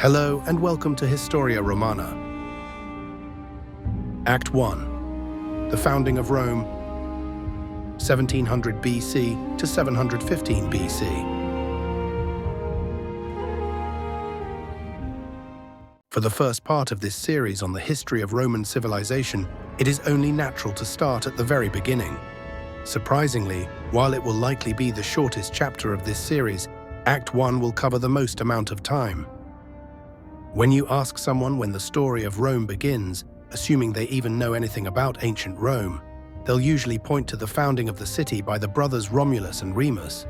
Hello and welcome to Historia Romana. Act 1. The founding of Rome, 1700 BC to 715 BC. For the first part of this series on the history of Roman civilization, it is only natural to start at the very beginning. Surprisingly, while it will likely be the shortest chapter of this series, Act 1 will cover the most amount of time. When you ask someone when the story of Rome begins, assuming they even know anything about ancient Rome, they'll usually point to the founding of the city by the brothers Romulus and Remus.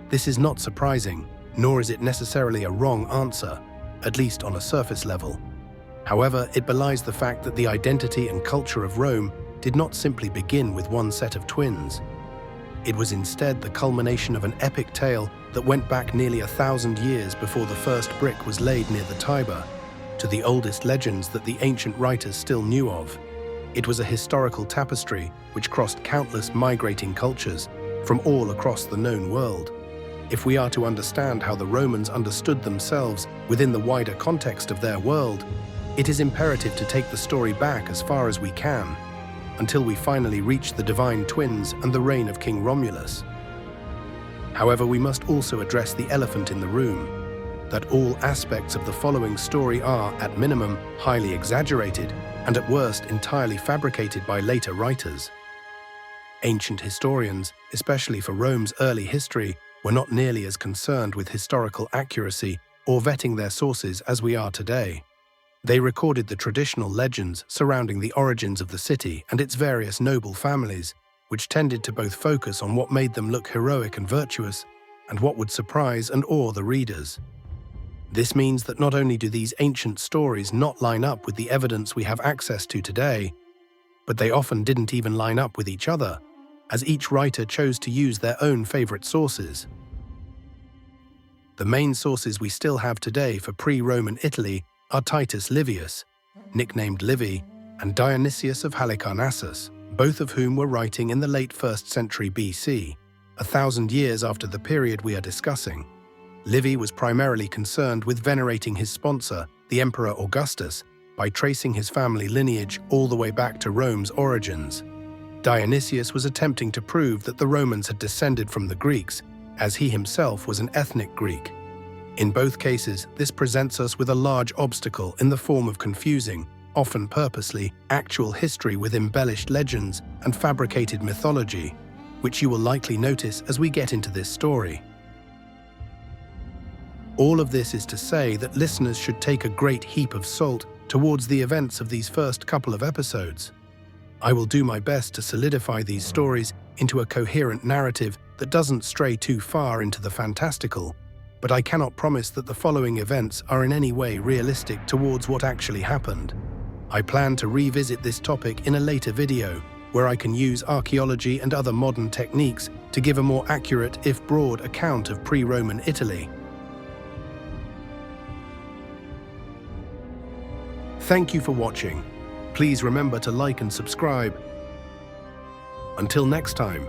This is not surprising, nor is it necessarily a wrong answer, at least on a surface level. However, it belies the fact that the identity and culture of Rome did not simply begin with one set of twins. It was instead the culmination of an epic tale that went back nearly 1,000 years before the first brick was laid near the Tiber, to the oldest legends that the ancient writers still knew of. It was a historical tapestry which crossed countless migrating cultures from all across the known world. If we are to understand how the Romans understood themselves within the wider context of their world, it is imperative to take the story back as far as we can, until we finally reach the divine twins and the reign of King Romulus. However, we must also address the elephant in the room, that all aspects of the following story are, at minimum, highly exaggerated, and at worst entirely fabricated by later writers. Ancient historians, especially for Rome's early history, were not nearly as concerned with historical accuracy or vetting their sources as we are today. They recorded the traditional legends surrounding the origins of the city and its various noble families, which tended to both focus on what made them look heroic and virtuous, and what would surprise and awe the readers. This means that not only do these ancient stories not line up with the evidence we have access to today, but they often didn't even line up with each other, as each writer chose to use their own favorite sources. The main sources we still have today for pre-Roman Italy are Titus Livius, nicknamed Livy, and Dionysius of Halicarnassus, both of whom were writing in the late 1st century BC, 1,000 years after the period we are discussing. Livy was primarily concerned with venerating his sponsor, the Emperor Augustus, by tracing his family lineage all the way back to Rome's origins. Dionysius was attempting to prove that the Romans had descended from the Greeks, as he himself was an ethnic Greek. In both cases, this presents us with a large obstacle in the form of confusing, often purposely, actual history with embellished legends and fabricated mythology, which you will likely notice as we get into this story. All of this is to say that listeners should take a great heap of salt towards the events of these first couple of episodes. I will do my best to solidify these stories into a coherent narrative that doesn't stray too far into the fantastical, but I cannot promise that the following events are in any way realistic towards what actually happened. I plan to revisit this topic in a later video, where I can use archaeology and other modern techniques to give a more accurate, if broad, account of pre-Roman Italy. Thank you for watching. Please remember to like and subscribe. Until next time.